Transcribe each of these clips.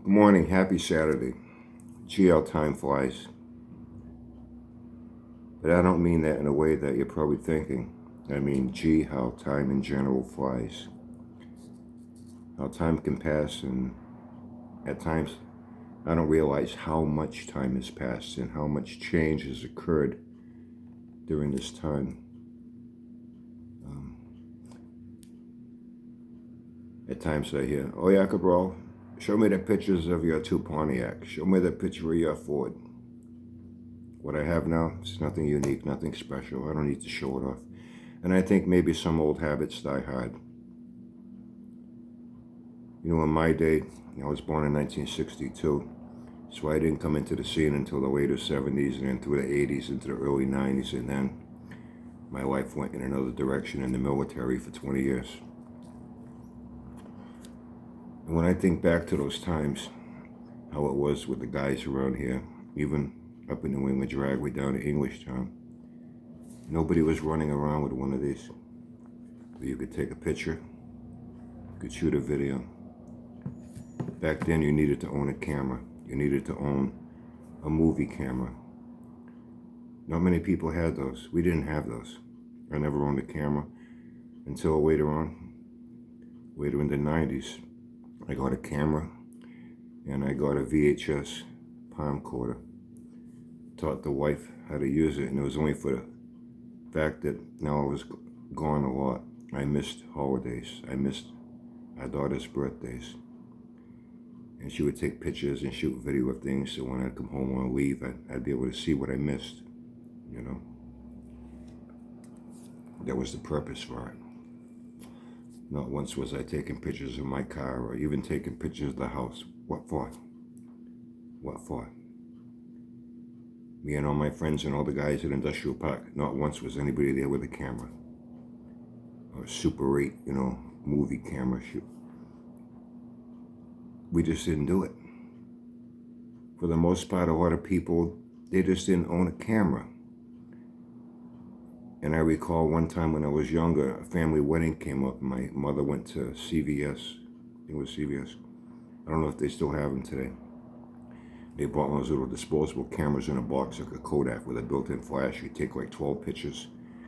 Good morning, happy Saturday. Gee, how time flies. But I don't mean that in a way that you're probably thinking. I mean, gee, how time in general flies. How time can pass, and at times I don't realize how much time has passed and how much change has occurred during this time. At times I hear, oh yeah, bro, show me the pictures of your two Pontiac. Show me the picture of your Ford. What I have now is nothing unique, nothing special. I don't need to show it off. And I think maybe some old habits die hard. You know, in my day, I was born in 1962, so I didn't come into the scene until the later 70s and then through the 80s into the early 90s, and then my life went in another direction in the military for 20 years. And when I think back to those times, how it was with the guys around here, even up in New England, Dragway down to Englishtown, nobody was running around with one of these. You could take a picture, you could shoot a video. Back then you needed to own a camera. You needed to own a movie camera. Not many people had those. We didn't have those. I never owned a camera until later on, later in the 90s. I got a camera and I got a VHS palm recorder. Taught the wife how to use it, and it was only for the fact that now I was gone a lot. I missed holidays. I missed our daughter's birthdays. And she would take pictures and shoot video of things, so when I'd come home or leave, I'd be able to see what I missed, you know. That was the purpose for it. Not once was I taking pictures of my car or even taking pictures of the house. What for? What for? Me and all my friends and all the guys at Industrial Park, not once was anybody there with a camera. Or a Super 8, you know, movie camera shoot. We just didn't do it. For the most part, a lot of people, they just didn't own a camera. And I recall one time when I was younger, a family wedding came up. My mother went to CVS. I think it was CVS. I don't know if they still have them today. They bought one of those little disposable cameras in a box, like a Kodak with a built-in flash. You take like 12 pictures,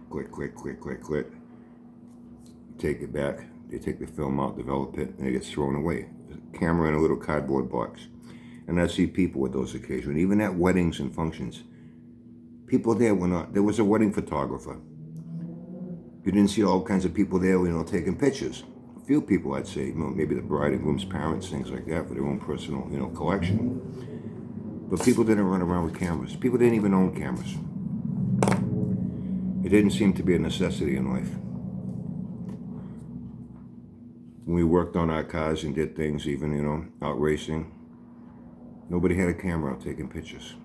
click, click, click, click, click. You take it back. They take the film out, develop it, and it gets thrown away. A camera in a little cardboard box. And I see people with those occasions, even at weddings and functions. People there were not, there was a wedding photographer. You didn't see all kinds of people there, you know, taking pictures. A few people, I'd say, you know, maybe the bride and groom's parents, things like that, for their own personal, you know, collection. But people didn't run around with cameras. People didn't even own cameras. It didn't seem to be a necessity in life. When we worked on our cars and did things, even, you know, out racing, nobody had a camera out taking pictures.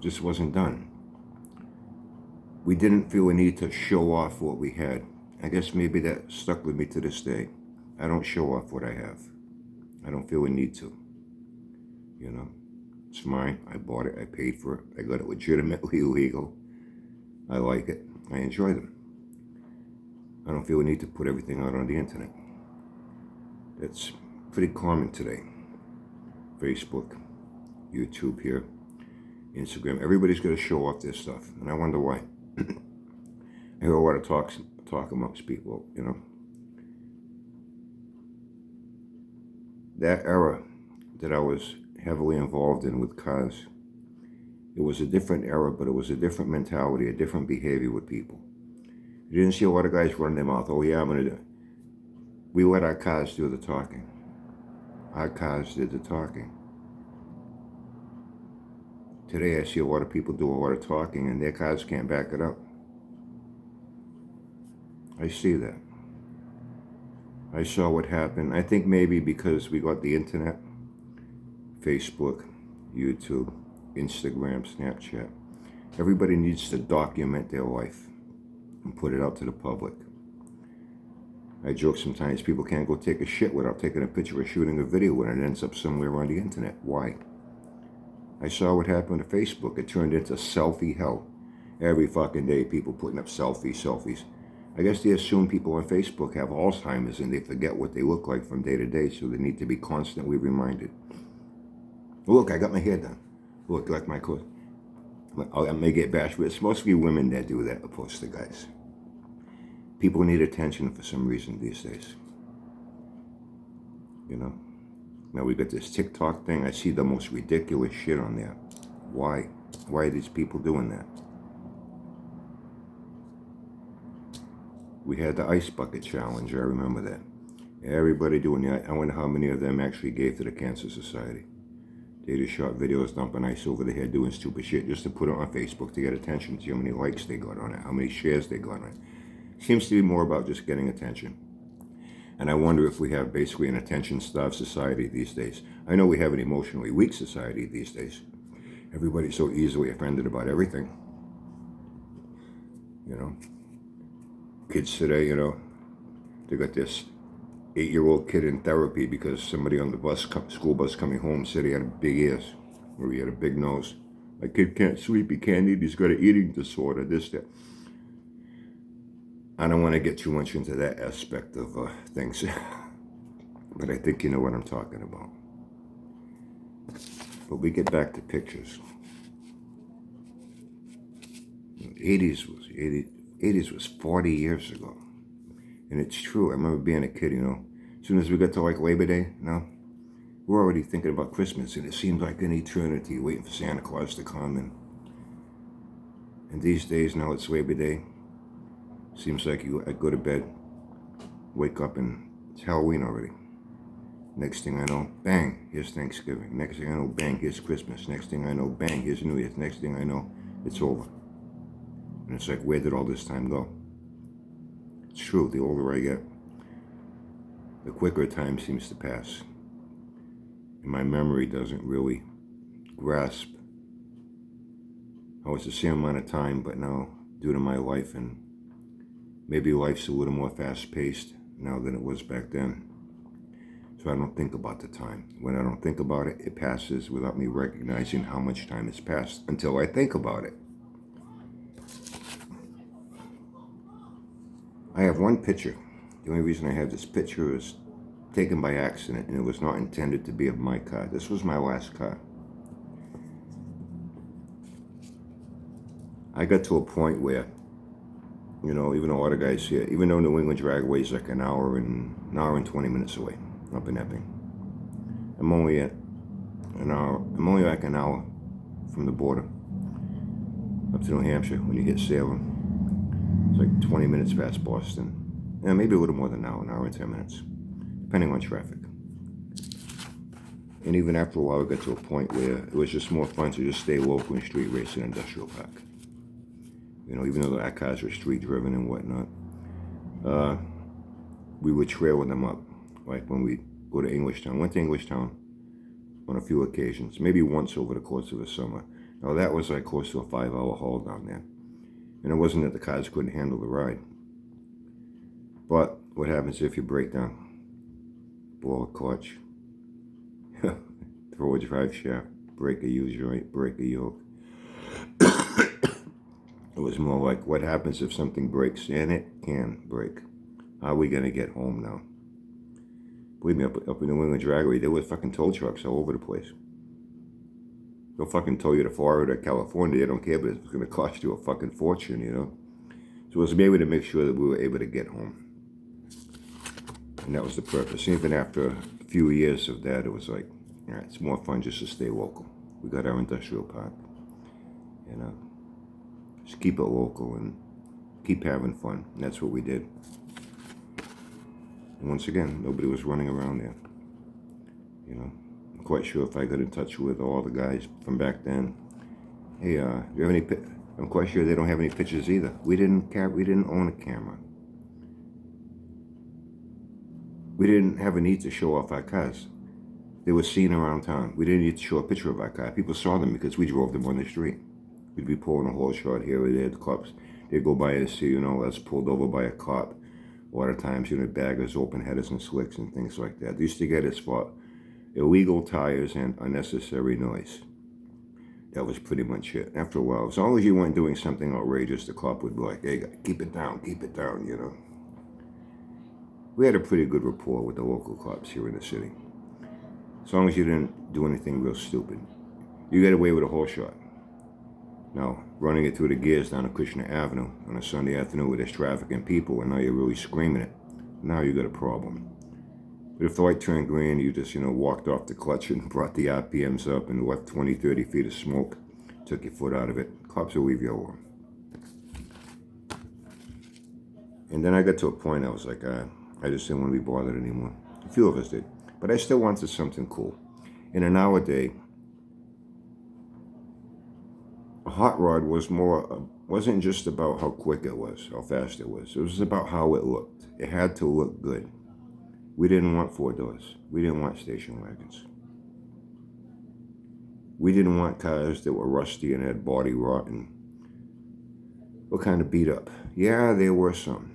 Just wasn't done. We didn't feel a need to show off what we had. I guess maybe that stuck with me to this day. I don't show off what I have. I don't feel a need to. You know, it's mine. I bought it. I paid for it. I got it legitimately legal. I like it. I enjoy them. I don't feel a need to put everything out on the internet. It's pretty common today. Facebook, YouTube here, Instagram. Everybody's got to show off their stuff, and I wonder why. I hear a lot of talk amongst people, you know. That era that I was heavily involved in with cars, it was a different era, but it was a different mentality, a different behavior with people. You didn't see a lot of guys running their mouth, oh yeah, I'm going to do it. We let our cars do the talking. Our cars did the talking. Today I see a lot of people do a lot of talking and their cars can't back it up. I see that. I saw what happened. I think maybe because we got the internet, Facebook, YouTube, Instagram, Snapchat. Everybody needs to document their life and put it out to the public. I joke sometimes people can't go take a shit without taking a picture or shooting a video when it ends up somewhere on the internet. Why? I saw what happened to Facebook. It turned into selfie hell. Every fucking day people putting up selfies. I guess they assume people on Facebook have Alzheimer's and they forget what they look like from day to day, so they need to be constantly reminded. Look, I got my hair done. Look, like my clothes. I may get bashed, but it's mostly women that do that opposed to guys. People need attention for some reason these days. You know? Now we got this TikTok thing. I see the most ridiculous shit on there. Why? Why are these people doing that? We had the ice bucket challenge. I remember that. Everybody doing that. I wonder how many of them actually gave to the Cancer Society. They just shot videos dumping ice over their head doing stupid shit just to put it on Facebook to get attention. See how many likes they got on it, how many shares they got on it. Seems to be more about just getting attention. And I wonder if we have basically an attention-starved society these days. I know we have an emotionally weak society these days. Everybody's so easily offended about everything. You know, kids today, you know, they got this 8-year-old kid in therapy because somebody on the bus, school bus coming home said he had big ears or he had a big nose. My kid can't sleep, he can't eat, he's got an eating disorder, this, that. I don't want to get too much into that aspect of things, but I think you know what I'm talking about. But we get back to pictures. 80s was 40 years ago. And it's true. I remember being a kid, you know. As soon as we got to like Labor Day, you know, we're already thinking about Christmas. And it seemed like an eternity waiting for Santa Claus to come. And these days, now it's Labor Day. Seems like I go to bed, wake up, and it's Halloween already. Next thing I know, bang, here's Thanksgiving. Next thing I know, bang, here's Christmas. Next thing I know, bang, here's New Year's. Next thing I know, it's over. And it's like, where did all this time go? It's true, the older I get, the quicker time seems to pass. And my memory doesn't really grasp how it's the same amount of time, but now, due to my life, and maybe life's a little more fast-paced now than it was back then. So I don't think about the time. When I don't think about it, it passes without me recognizing how much time has passed until I think about it. I have one picture. The only reason I have this picture is taken by accident, and it was not intended to be of my car. This was my last car. I got to a point where, you know, even a lot of guys here, even though New England Dragway is like an hour and 20 minutes away up in Epping, I'm only like an hour from the border up to New Hampshire. When you hit Salem, it's like 20 minutes past Boston. Yeah, maybe a little more than an hour and 10 minutes, depending on traffic. And even after a while, I got to a point where it was just more fun to just stay local and street race in Industrial Park. You know, even though our cars were street driven and whatnot, we would trail them up. Like when we go to Englishtown. Went to Englishtown on a few occasions, maybe once over the course of the summer. Now that was like close to a 5-hour haul down there. And it wasn't that the cars couldn't handle the ride. But what happens if you break down? Blow a clutch, throw a drive shaft, break a U-joint, break a yoke. It was more like, what happens if something breaks? And it can break. How are we going to get home now? Believe me, up in New England Dragway, there were fucking tow trucks all over the place. They'll fucking tow you to Florida or California. They don't care, but it's going to cost you a fucking fortune, you know? So it was maybe to make sure that we were able to get home. And that was the purpose. Even after a few years of that, it was like, all right, it's more fun just to stay local. We got our industrial park, you know? Just keep it local and keep having fun. And that's what we did. And once again, nobody was running around there. You know, I'm quite sure if I got in touch with all the guys from back then, hey, do you have any? I'm quite sure they don't have any pictures either. We didn't own a camera. We didn't have a need to show off our cars. They were seen around town. We didn't need to show a picture of our car. People saw them because we drove them on the street. We'd be pulling a whole shot here or there. The cops, they'd go by and see, you know, us pulled over by a cop. A lot of times, you know, baggers, open headers, and slicks and things like that. They used to get us for illegal tires and unnecessary noise. that was pretty much it. After a while, as long as you weren't doing something outrageous, the cop would be like, hey, keep it down, you know. We had a pretty good rapport with the local cops here in the city. As long as you didn't do anything real stupid. You get away with a whole shot. Now, running it through the gears down Kushner Avenue on a Sunday afternoon with this traffic and people, and now you're really screaming it, now you got a problem. But if the light turned green, you just, walked off the clutch and brought the RPMs up and left 20, 30 feet of smoke, took your foot out of it, cops will leave you alone. And then I got to a point I was like, I just didn't want to be bothered anymore. A few of us did. But I still wanted something cool. And nowadays, a hot rod wasn't just about how quick it was, how fast it was. It was about how it looked. It had to look good. We didn't want 4 doors. We didn't want station wagons. We didn't want cars that were rusty and had body rot and were kind of beat up. Yeah, there were some.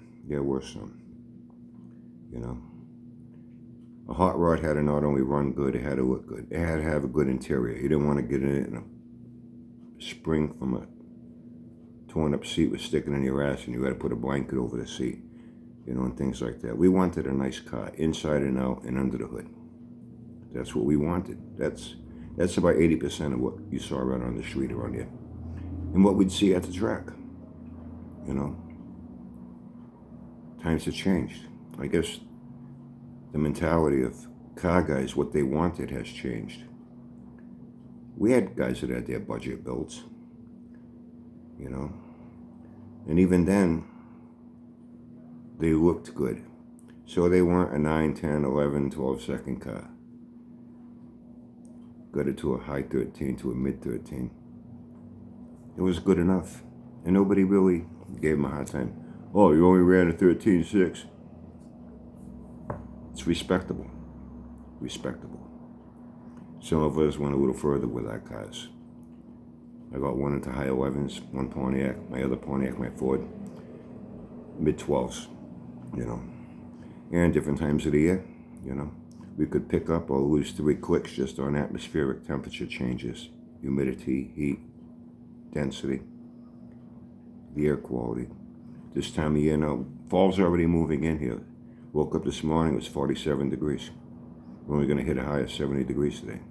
A hot rod had to not only run good, it had to look good. It had to have a good interior. You didn't want to get in it and a spring from a torn up seat was sticking in your ass and you had to put a blanket over the seat, and things like that. We wanted a nice car, inside and out and under the hood. That's what we wanted. That's about 80% of what you saw around on the street around here. And what we'd see at the track, Times have changed. I guess the mentality of car guys, what they wanted, has changed. We had guys that had their budget builds, and even then, they looked good. So they weren't a 9, 10, 11, 12 second car. Got it to a high 13, to a mid 13. It was good enough. And nobody really gave them a hard time. Oh, you only ran a 13.6. It's respectable. Some of us went a little further with our cars. I got one into high 11s, one Pontiac, my other Pontiac, my Ford, mid 12s, And different times of the year, we could pick up or lose 3 clicks just on atmospheric temperature changes, humidity, heat, density, the air quality. This time of year, fall's already moving in here. Woke up this morning, it was 47 degrees. We're only going to hit a high of 70 degrees today.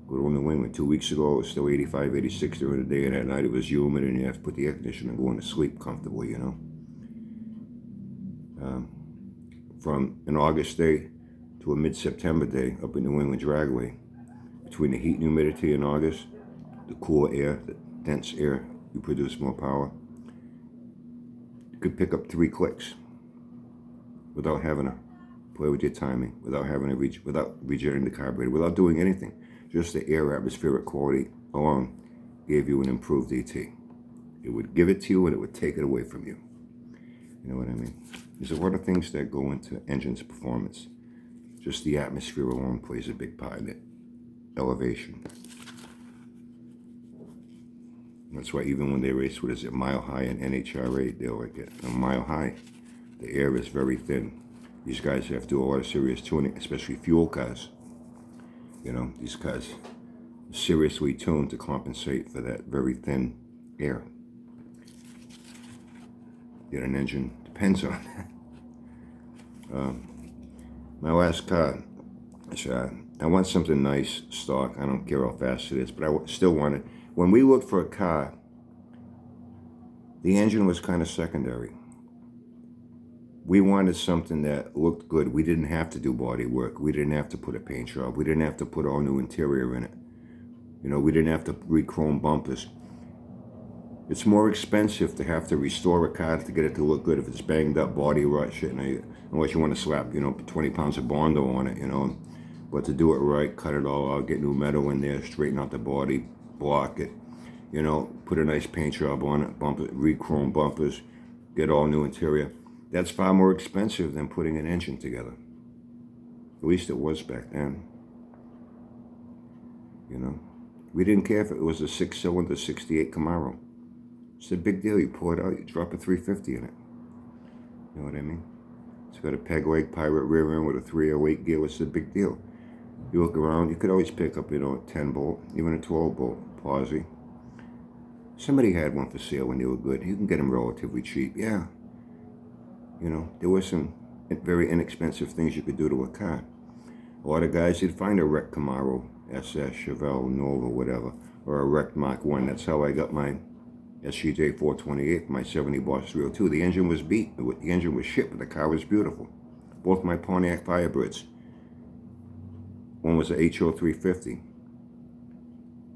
Go to New England. 2 weeks ago, it was still 85, 86 during the day, and at night it was humid, and you have to put the air conditioner going to sleep comfortably, From an August day to a mid-September day up in New England Dragway, between the heat and humidity in August, the cool air, the dense air, you produce more power. You could pick up 3 clicks without having to play with your timing, without having to without regenerating the carburetor, without doing anything. Just the air atmospheric quality alone gave you an improved ET. It would give it to you and it would take it away from you. You know what I mean? There's a lot of things that go into engine's performance. Just the atmosphere alone plays a big part in it. Elevation. That's why even when they race, Mile High and NHRA, they're like a mile high. The air is very thin. These guys have to do a lot of serious tuning, especially fuel cars. These cars are seriously tuned to compensate for that very thin air that an engine depends on. My last car, I want something nice, stock. I don't care how fast it is, but I still want it. When we looked for a car, the engine was kind of secondary. We wanted something that looked good. We didn't have to do body work. We didn't have to put a paint job. We didn't have to put all new interior in it. We didn't have to re-chrome bumpers. It's more expensive to have to restore a car to get it to look good if it's banged up, body rot shit, unless you want to slap, 20 pounds of Bondo on it, But to do it right, cut it all out, get new metal in there, straighten out the body, block it, put a nice paint job on it, bump it, re-chrome bumpers, get all new interior. That's far more expensive than putting an engine together. At least it was back then. We didn't care if it was a 6-cylinder 68 Camaro. It's a big deal. You pull it out, you drop a 350 in it. You know what I mean? It's got a peg leg pirate rear end with a 308 gear. It's a big deal. You look around, you could always pick up, a 10 bolt, even a 12 bolt. Posse. Somebody had one for sale when they were good. You can get them relatively cheap, yeah. You know, there were some very inexpensive things you could do to a car. A lot of guys, you'd find a wrecked Camaro, SS, Chevelle, Nova, whatever, or a wrecked Mark 1. That's how I got my SCJ 428 for my 70 Boss 302. The engine was beat. The engine was shit, but the car was beautiful. Both my Pontiac Firebirds. One was a HO 350.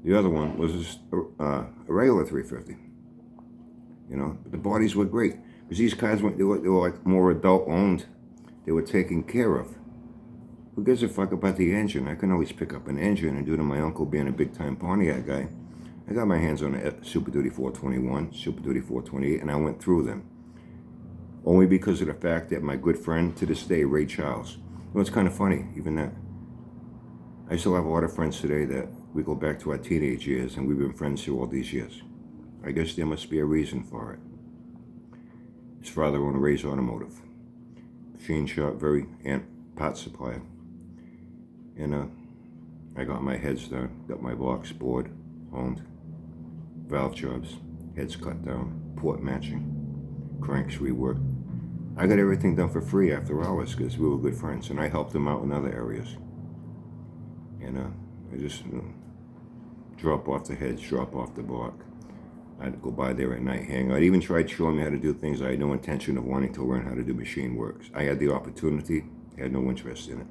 The other one was a regular 350. You know, but the bodies were great. Because these cars, they were like more adult owned. They were taken care of. Who gives a fuck about the engine? I can always pick up an engine, and due to my uncle being a big time Pontiac guy, I got my hands on a Super Duty 421, Super Duty 428, and I went through them. Only because of the fact that my good friend to this day, Ray Charles. Well, it's kind of funny, even that. I still have a lot of friends today that we go back to our teenage years, and we've been friends through all these years. I guess there must be a reason for it. His father owned Ray's Automotive. Machine shop, part supplier. And I got my heads done, got my blocks bored, honed, valve jobs, heads cut down, port matching, cranks reworked. I got everything done for free after hours because we were good friends, and I helped him out in other areas. And I just drop off the heads, drop off the block. I'd go by there at night, hang out. I even tried showing me how to do things. I had no intention of wanting to learn how to do machine work. I had the opportunity, I had no interest in it.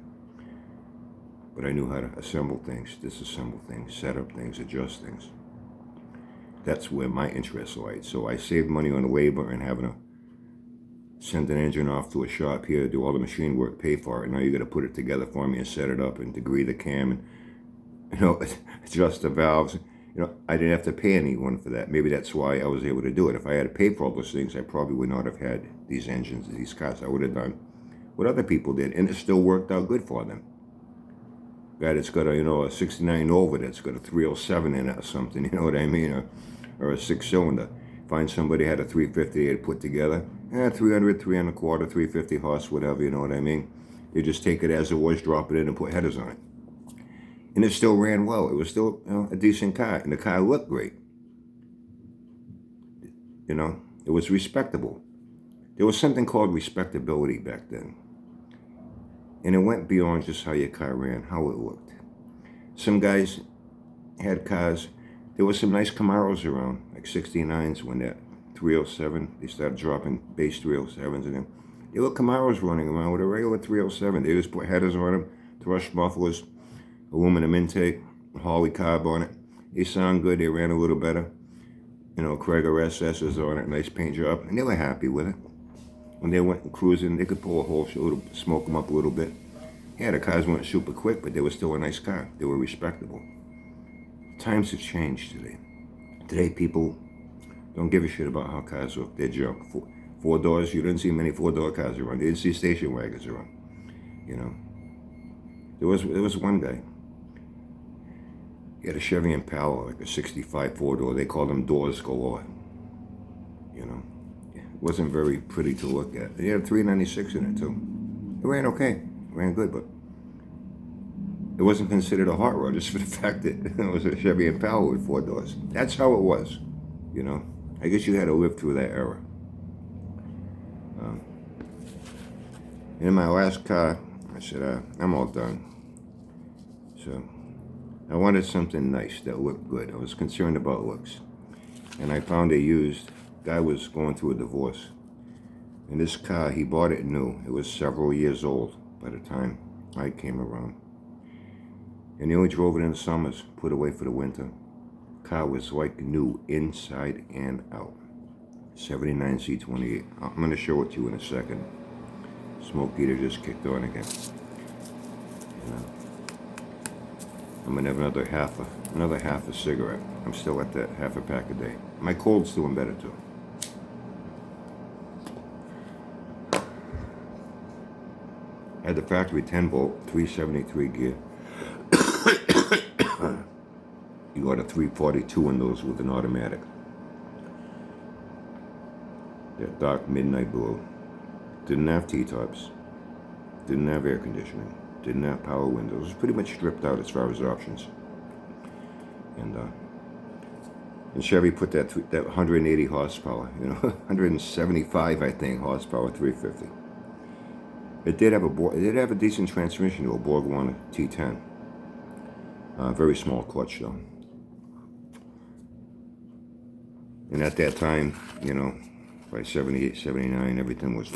But I knew how to assemble things, disassemble things, set up things, adjust things. That's where my interest lied. So I saved money on the labor and having to send an engine off to a shop here, do all the machine work, pay for it. Now you got to put it together for me and set it up and degree the cam and adjust the valves. I didn't have to pay anyone for that. Maybe that's why I was able to do it. If I had to pay for all those things, I probably would not have had these engines, these cars. I would have done what other people did, and it still worked out good for them. Guy that's got a 69 Nova that's got a 307 in it or something, you know what I mean, or a 6-cylinder. Find somebody had a 350 they had put together, 300, 325, 350 horse, whatever, you know what I mean. You just take it as it was, drop it in, and put headers on it. And it still ran well. It was still a decent car, and the car looked great. It was respectable. There was something called respectability back then. And it went beyond just how your car ran, how it looked. Some guys had cars. There were some nice Camaros around, like 69s when that 307, they started dropping base 307s in them. There were Camaros running around with a regular 307. They just put headers on them, thrust mufflers, aluminum intake, Holley carb on it. They sound good, they ran a little better. Krieger SS's on it, nice paint job, and they were happy with it. When they went cruising, they could pull a whole smoke them up a little bit. Yeah, the cars weren't super quick, but they were still a nice car. They were respectable. Times have changed today. Today, people don't give a shit about how cars look. They're junk. Four doors, you didn't see many four-door cars around. You didn't see station wagons around. There was one guy. He had a Chevy Impala, like a 65 four-door. They called them doors galore. It wasn't very pretty to look at. He had a 396 in it, too. It ran okay. It ran good, but it wasn't considered a hot rod just for the fact that it was a Chevy Impala with 4 doors. That's how it was, I guess you had to live through that era. In my last car, I said, I'm all done. So I wanted something nice that looked good. I was concerned about looks. And I found a used. Guy was going through a divorce. And this car, he bought it new. It was several years old by the time I came around. And he only drove it in the summers, put away for the winter. Car was like new, inside and out. 79 C28. I'm going to show it to you in a second. Smoke heater just kicked on again. I'm going to have another half a cigarette. I'm still at that half a pack a day. My cold's doing better too. I had the factory 10-volt, 373 gear. You got a 342 in those with an automatic. That dark midnight blue. Didn't have T-tops. Didn't have air conditioning. Didn't have power windows. It was pretty much stripped out as far as options. And And Chevy put that 180 horsepower, 175 I think horsepower 350. It did have a decent transmission, though, a Borg Warner T10. Very small clutch though. And at that time, by 78, 79, everything was.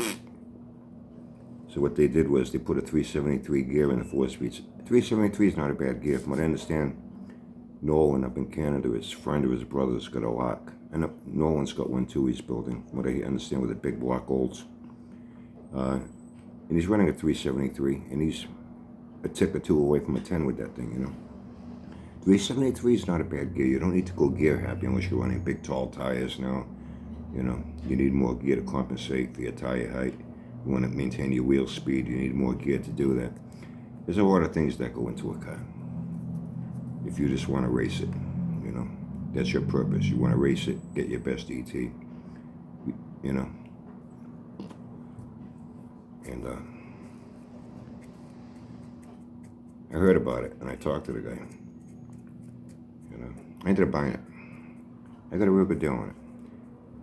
So what they did was they put a 373 gear in the 4-speeds. 373 is not a bad gear. From what I understand, Nolan up in Canada, his friend or his brother's got a lock. And Nolan's got one too he's building, from what I understand, with the big block olds. And he's running a 373, and he's a tick or two away from a 10 with that thing, 373 is not a bad gear. You don't need to go gear happy unless you're running big, tall tires now. You need more gear to compensate for your tire height. You want to maintain your wheel speed. You need more gear to do that. There's a lot of things that go into a car. If you just want to race it, that's your purpose. You want to race it, get your best ET, And I heard about it, and I talked to the guy. I ended up buying it. I got a real good deal on it.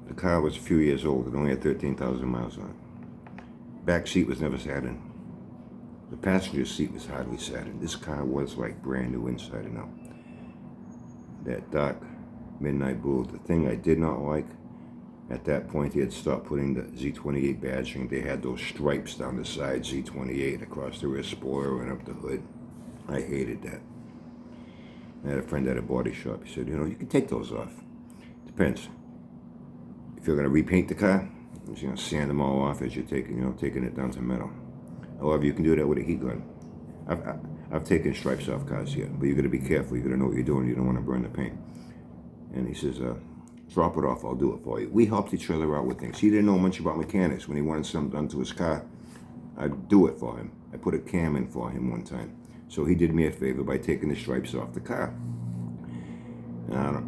The car was a few years old. It only had 13,000 miles on it. Back seat was never sat in. The passenger seat was hardly sat in. This car was like brand new inside and out. That dark midnight blue. The thing I did not like, at that point he had stopped putting the Z28 badging. They had those stripes down the side, Z28 across the rear spoiler and up the hood. I hated that. I had a friend at a body shop. He said, you can take those off. Depends. If you're going to repaint the car, you're going to sand them all off as you're taking it down to metal. However, you can do that with a heat gun. I've taken stripes off cars here, but you got to be careful. You got to know what you're doing. You don't want to burn the paint. And he says, drop it off. I'll do it for you. We helped each other out with things. He didn't know much about mechanics. When he wanted something done to his car, I'd do it for him. I put a cam in for him one time. So he did me a favor by taking the stripes off the car.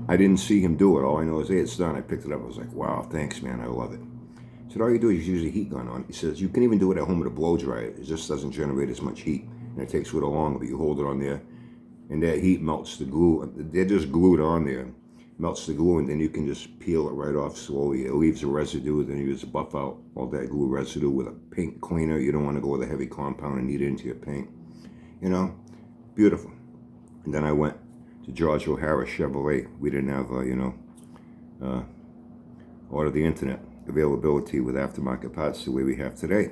I didn't see him do it. All I know is, hey, it's done. I picked it up. I was like, wow, thanks, man. I love it. He said, all you do is use a heat gun on it. He says, you can even do it at home with a blow dryer. It just doesn't generate as much heat. And it takes a little longer, but you hold it on there, and that heat melts the glue. They're just glued on there. Melts the glue, and then you can just peel it right off slowly. It leaves a residue. Then you just buff out all that glue residue with a paint cleaner. You don't want to go with a heavy compound and knead it into your paint. Beautiful. And then I went to George O'Hara Chevrolet. We didn't have, order the internet availability with aftermarket parts the way we have today.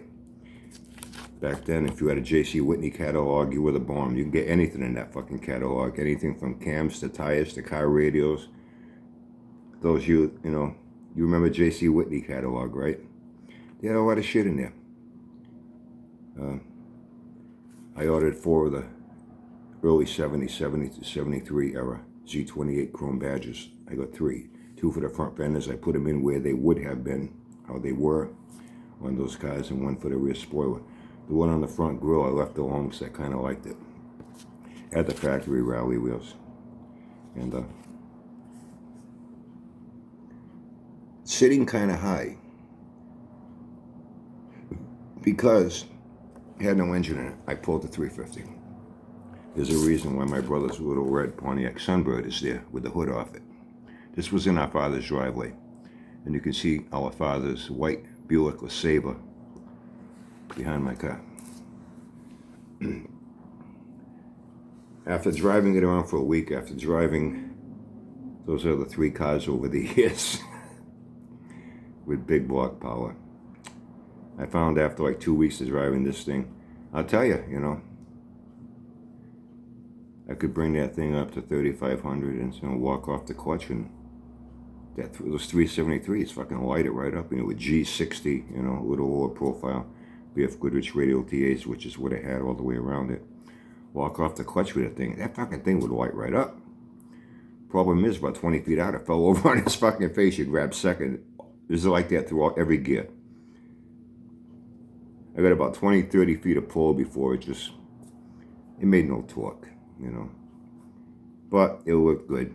Back then, if you had a J.C. Whitney catalog, you were the bomb. You can get anything in that fucking catalog. Anything from cams to tires to car radios. Those you remember J.C. Whitney catalog, right? They had a lot of shit in there. I ordered 4 of the early 70 to 73 era Z28 chrome badges. I got 3. 2 for the front fenders. I put them in where they would have been, how they were on those cars, and 1 for the rear spoiler. The one on the front grille I left alone because I kind of liked it. At the factory rally wheels. And sitting kind of high because it had no engine in it. I pulled the 350. There's a reason why my brother's little red Pontiac Sunbird is there with the hood off it. This was in our father's driveway. And you can see our father's white Buick LeSabre behind my car. After driving it around for a week, after driving those other 3 cars over the years with big block power, I found after like 2 weeks of driving this thing, I'll tell you, I could bring that thing up to 3,500 and walk off the clutch, and those 373s fucking light it right up, with G60, a little lower profile, BF Goodrich radial TAs, which is what it had all the way around it. Walk off the clutch with that fucking thing would light right up. Problem is, about 20 feet out, it fell over on his fucking face. You grab second. This is like that throughout every gear. I got about 20, 30 feet of pull before it made no torque, But it looked good,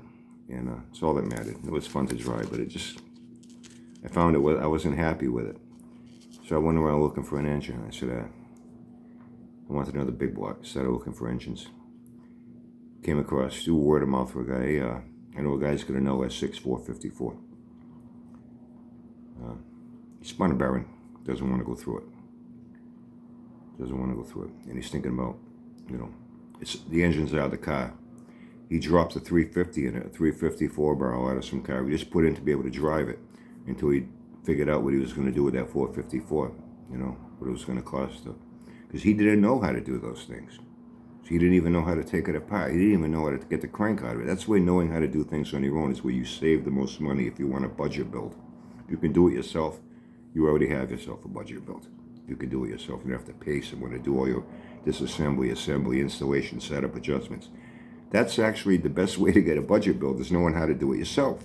and it's all that mattered. It was fun to drive, but I found I wasn't happy with it. So I went around looking for an engine. I said, I wanted another big block. Started looking for engines. Came across, through word of mouth, for a guy, I know a guy's got an LS6 454. He spun a bearing. Doesn't want to go through it. Doesn't want to go through it. And he's thinking about, it's the engine's out of the car. He dropped a 350 in it, a 354 barrel out of some car. He just put in to be able to drive it until he figured out what he was going to do with that 454, what it was going to cost him. Because he didn't know how to do those things. So he didn't even know how to take it apart. He didn't even know how to get the crank out of it. That's why knowing how to do things on your own is where you save the most money if you want a budget build. If you can do it yourself, you already have yourself a budget build. You can do it yourself. You don't have to pay someone to do all your disassembly, assembly, installation, setup, adjustments. That's actually the best way to get a budget build, is knowing how to do it yourself.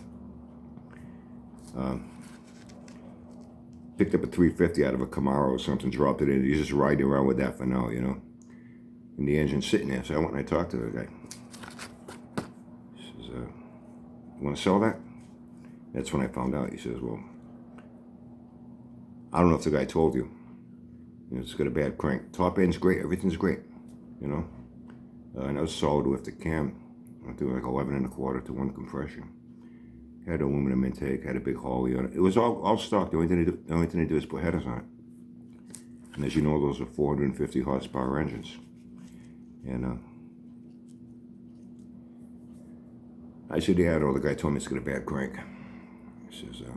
Picked up a 350 out of a Camaro or something, dropped it in. He's just riding around with that for now, And the engine's sitting there. So I went and I talked to the guy. He says, you want to sell that? That's when I found out. He says, well, I don't know if the guy told you. It's got a bad crank. Top end's great. Everything's great, And that was solid with the cam. I think like 11 1/4 to 1 compression. Had aluminum intake, had a big Holly on it. It was all stock. The only thing to do is put headers on it. And as you know, those are 450 horsepower engines. And I said, yeah, no, the guy told me it's got a bad crank. He says, how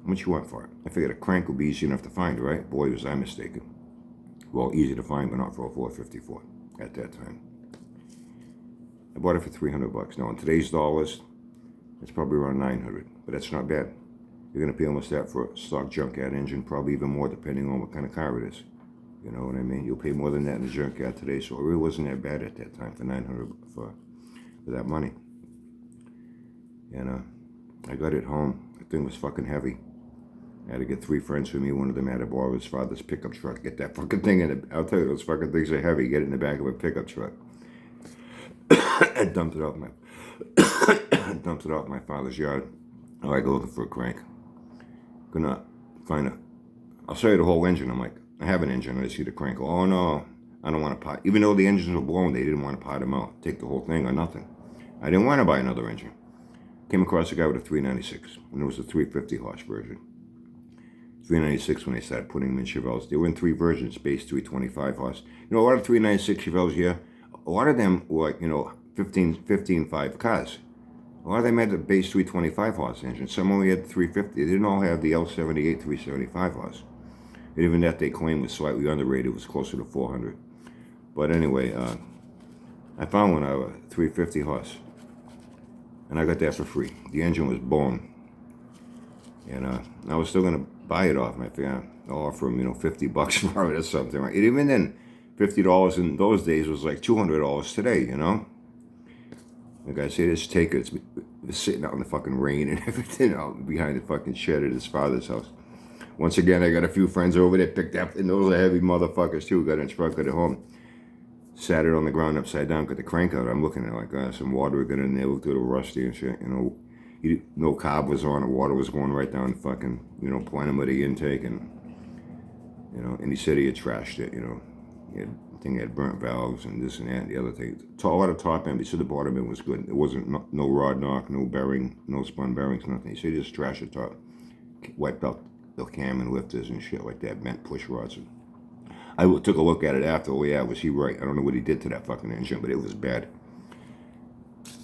much you want for it? I figured a crank would be easy enough to find, right? Boy, was I mistaken. Well, easy to find, but not for a 454 at that time. I bought it for $300. Now, in today's dollars, it's probably around 900, but that's not bad. You're going to pay almost that for a stock junkyard engine, probably even more depending on what kind of car it is. You know what I mean? You'll pay more than that in the junkyard today, so it really wasn't that bad at that time for 900 for that money. And I got it home. The thing was fucking heavy. I had to get 3 friends with me. One of them had to borrow his father's pickup truck. Get that fucking thing in it. I'll tell you, those fucking things are heavy. Get it in the back of a pickup truck. I dumped it off my father's yard. Oh, I go looking for a crank. Gonna find I'll show you the whole engine. I'm like, I have an engine. I just see the crank. Oh no, I don't want to pot. Even though the engines were blown, they didn't want to pot them out. Take the whole thing or nothing. I didn't want to buy another engine. Came across a guy with a 396, and it was a 350 horse version. 396 when they started putting them in Chevelles. They were in 3 versions, base 325 horse. A lot of 396 Chevelles here, a lot of them were like, 15.5 cars. A lot of them had the base 325 horse engine. Some only had 350. They didn't all have the L78 375 horse. And even that they claimed was slightly underrated. It was closer to 400. But anyway, I found one out of 350 horse. And I got that for free. The engine was blown. And I was still going to buy it off. And I figured I'll offer him, $50 for it or something. Right? And even then, $50 in those days was like $200 today, The guy said, just take it. It's sitting out in the fucking rain and everything out behind the fucking shed at his father's house. Once again, I got a few friends over there picked up, and those are heavy motherfuckers too. Got in truck, got it home. Sat it on the ground upside down, got the crank out. I'm looking at it like some water got in there, looked a little rusty and shit, no carb was on it, water was going right down the fucking, plenum of the intake, and, and he said he had trashed it, I think he had burnt valves and this and that and the other thing. A lot of top end, he said the bottom end was good. There wasn't no rod knock, no bearing, no spun bearings, nothing. He said he just trashed the top, wiped out the cam and lifters and shit like that, bent push rods. And I took a look at it after. Oh yeah, was he right? I don't know what he did to that fucking engine, but it was bad.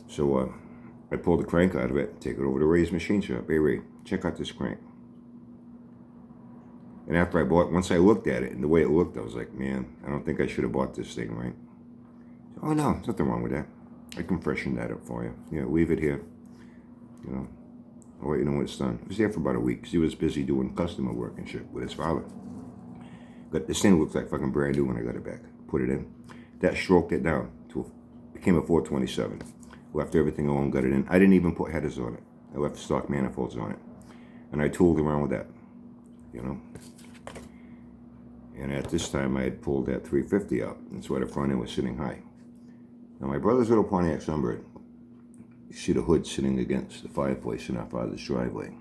So I pulled the crank out of it, take it over to Ray's machine shop. Hey Ray, check out this crank. And after I bought it, once I looked at it and the way it looked, I was like, man, I don't think I should have bought this thing, right? Oh no, there's nothing wrong with that. I can freshen that up for you. Leave it here. I'll let you know when it's done. I was there for about a week because he was busy doing customer work and shit with his father. But this thing looks like fucking brand new when I got it back. Put it in. That stroked it down to became a 427. Left everything alone, got it in. I didn't even put headers on it. I left stock manifolds on it. And I tooled around with that. And at this time, I had pulled that 350 out. That's why the front end was sitting high. Now, my brother's little Pontiac Sunbird, you see the hood sitting against the fireplace in our father's driveway.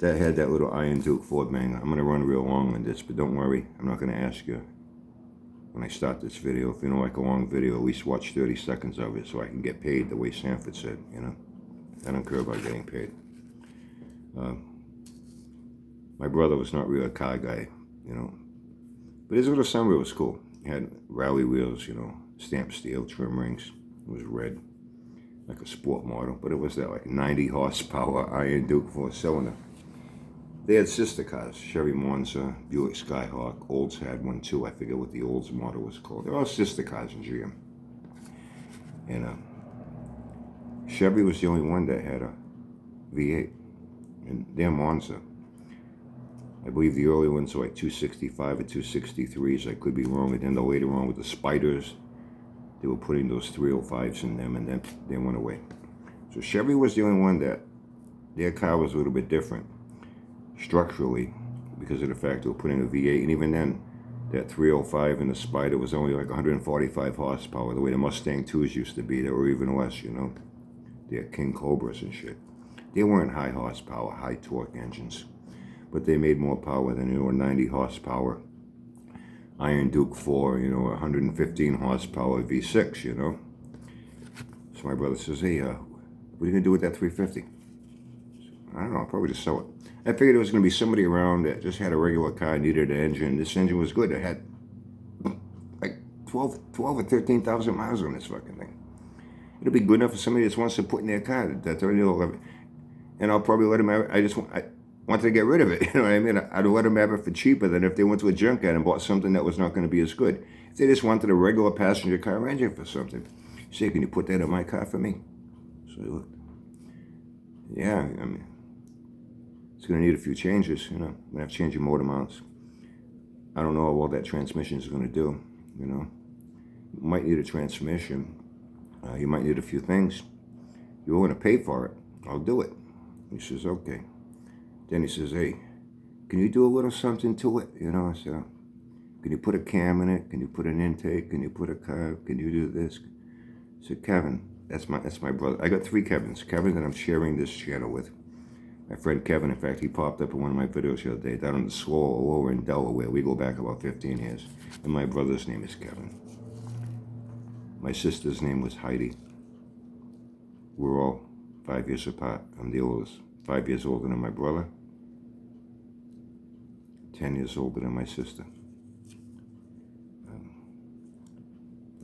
That had that little Iron Duke Ford manual. I'm going to run real long on this, but don't worry. I'm not going to ask you when I start this video. If you don't like a long video, at least watch 30 seconds of it so I can get paid the way Sanford said, you know. I don't care about getting paid. My brother was not really a car guy, you know. But his little Sunbeam was cool. It had rally wheels, you know, stamped steel trim rings. It was red, like a sport model. But it was that like 90 horsepower Iron Duke 4-cylinder. They had sister cars, Chevy Monza, Buick Skyhawk. Olds had one too. I forget what the Olds model was called. They're all sister cars in GM. And Chevy was the only one that had a V8. And their Monza, I believe the early ones were like 265 or 263s. I could be wrong. And then the later on with the Spiders, they were putting those 305s in them, and then they went away. So Chevy was the only one that their car was a little bit different structurally because of the fact they were putting a V8. And even then, that 305 in the Spider was only like 145 horsepower, the way the Mustang 2s used to be. They were even less, you know. They're King Cobras and shit. They weren't high horsepower, high torque engines, but they made more power than, you know, a 90 horsepower Iron Duke 4, you know, 115 horsepower V6, you know. So my brother says, hey, what are you going to do with that 350? I don't know, I'll probably just sell it. I figured it was going to be somebody around that just had a regular car, needed an engine. This engine was good. It had like 12 or 13,000 miles on this fucking thing. It'll be good enough for somebody that just wants to put in their car. And I'll probably let them have it. I wanted to get rid of it. You know what I mean? I'd let them have it for cheaper than if they went to a junkyard and bought something that was not going to be as good. If they just wanted a regular passenger car engine for something, say, can you put that in my car for me? So I looked. Yeah, I mean, it's going to need a few changes, you know. I'm going to have to change your motor mounts. I don't know what that transmission is going to do, you know. You might need a transmission. You might need a few things. You want to pay for it, I'll do it. He says, okay. Then he says, hey, can you do a little something to it? You know, I said, can you put a cam in it? Can you put an intake? Can you put a carb? Can you do this? I said, Kevin, that's my brother. I got 3 Kevins. Kevin that I'm sharing this channel with. My friend Kevin, in fact, he popped up in one of my videos the other day down in the slow over in Delaware. We go back about 15 years. And my brother's name is Kevin. My sister's name was Heidi. We're all 5 years apart. I'm the oldest. 5 years older than my brother. 10 years older than my sister.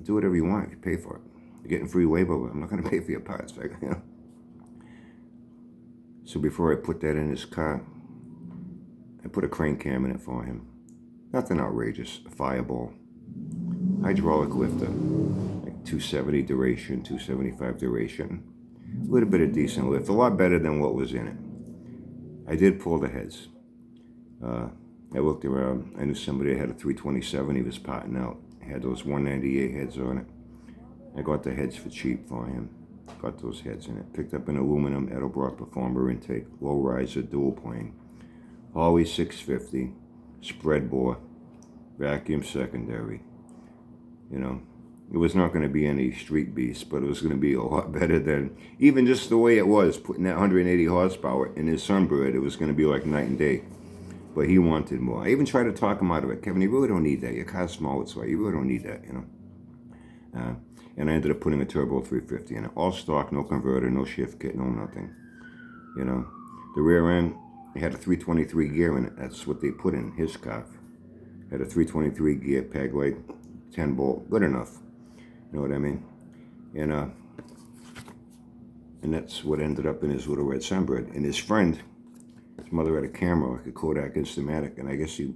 Do whatever you want. You pay for it. You're getting free labor. I'm not going to pay for your parts. You know? So before I put that in his car, I put a crane cam in it for him. Nothing outrageous. A fireball. Hydraulic lifter. Like 270 duration, 275 duration. A little bit of decent lift. A lot better than what was in it. I did pull the heads. I looked around. I knew somebody that had a 327 he was potting out. It had those 198 heads on it. I got the heads for cheap for him. Got those heads in it. Picked up an aluminum Edelbrock Performer intake, low riser, dual plane. Holly 650, spread bore, vacuum secondary. You know, it was not going to be any street beast, but it was going to be a lot better than, even just the way it was, putting that 180 horsepower in his Sunbird, it was going to be like night and day. But he wanted more. I even tried to talk him out of it. Kevin, you really don't need that. Your car's small, it's why you really don't need that, you know. And I ended up putting a turbo 350 in it. All stock, no converter, no shift kit, no nothing. You know, the rear end, it had a 323 gear in it. That's what they put in his car. Had a 323 gear, peg leg, 10 bolt, good enough. You know what I mean? And that's what ended up in his little red Sunbird. And his friend, his mother had a camera, like a Kodak Instamatic, and I guess he,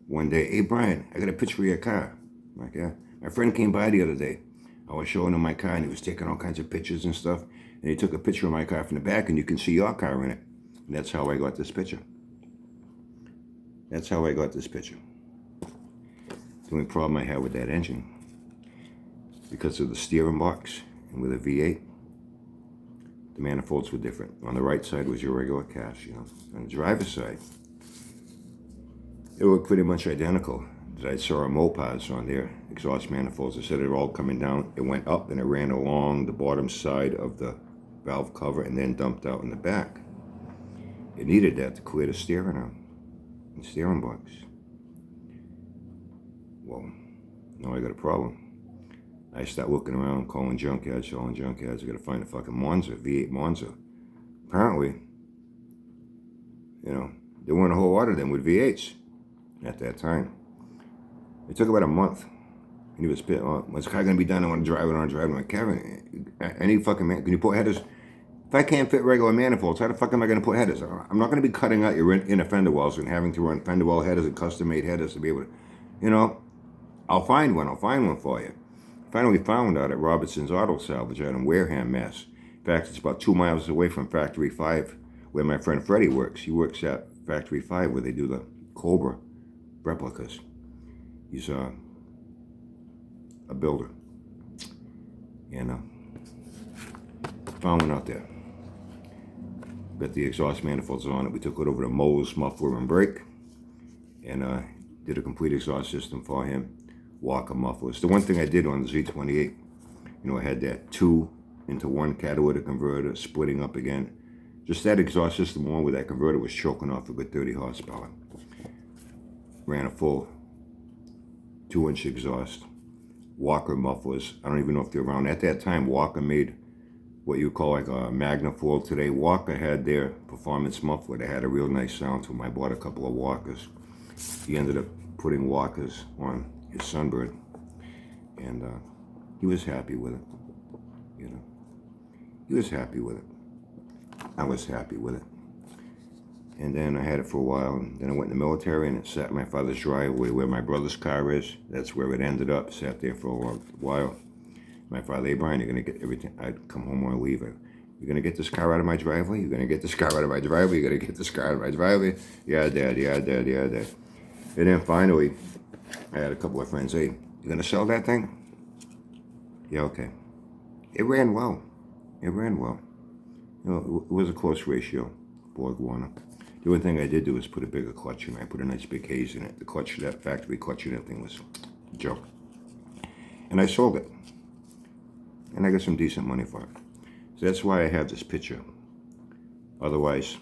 one day, hey Brian, I got a picture of your car. I'm like, yeah. My friend came by the other day. I was showing him my car, and he was taking all kinds of pictures and stuff. And he took a picture of my car from the back, and you can see your car in it. And that's how I got this picture. That's how I got this picture. The only problem I had with that engine, because of the steering box, and with a V8, the manifolds were different. On the right side was your regular cash, you know. On the driver's side, they were pretty much identical. I saw a Mopars on there, exhaust manifolds. I said they were all coming down. It went up and it ran along the bottom side of the valve cover and then dumped out in the back. It needed that to clear the steering out, the steering box. Well, now I got a problem. I start looking around, calling junkyards. I got to find a fucking Monza, V8 Monza. Apparently, there weren't a whole lot of them with V8s at that time. It took about a month. And he was pissed. Oh, when's the car going to be done? I want to drive it. I'm like, Kevin, any fucking man, can you put headers? If I can't fit regular manifolds, how the fuck am I going to put headers? I'm not going to be cutting out your inner fender wells and having to run fender well headers and custom-made headers to be able to, I'll find one for you. Finally found out at Robertson's Auto Salvage out in Wareham, Mass. In fact, it's about 2 miles away from Factory 5, where my friend Freddie works. He works at Factory 5, where they do the Cobra replicas. He's a builder. And found one out there. Got the exhaust manifolds on it. We took it over to Moe's Muffler and Brake, and did a complete exhaust system for him. Walker mufflers. The one thing I did on the Z28, I had that 2 into 1 catalytic converter splitting up again. Just that exhaust system along with that converter was choking off a good 30 horsepower. Ran a full 2-inch exhaust. Walker mufflers. I don't even know if they're around. At that time, Walker made what you call like a Magnafold today. Walker had their performance muffler. They had a real nice sound to them. I bought a couple of Walkers. He ended up putting Walkers on his Sunbird, and he was happy with it. He was happy with it. I was happy with it. And then I had it for a while, and then I went in the military, and it sat in my father's driveway where my brother's car is. That's where it ended up. Sat there for a while. My father, hey Brian, you're gonna get everything. I'd come home or leave it. You're gonna get this car out of my driveway. You're gonna get this car out of my driveway. You're gonna get this car out of my driveway. Yeah, Dad. Yeah, Dad. Yeah, Dad. And then finally, I had a couple of friends. Hey, you gonna sell that thing? Yeah, okay. It ran well. It was a close ratio. Borg Warner. The only thing I did do was put a bigger clutch in it. I put a nice big haze in it. The clutch, that factory clutch in that thing was a joke. And I sold it. And I got some decent money for it. So that's why I have this picture. Otherwise,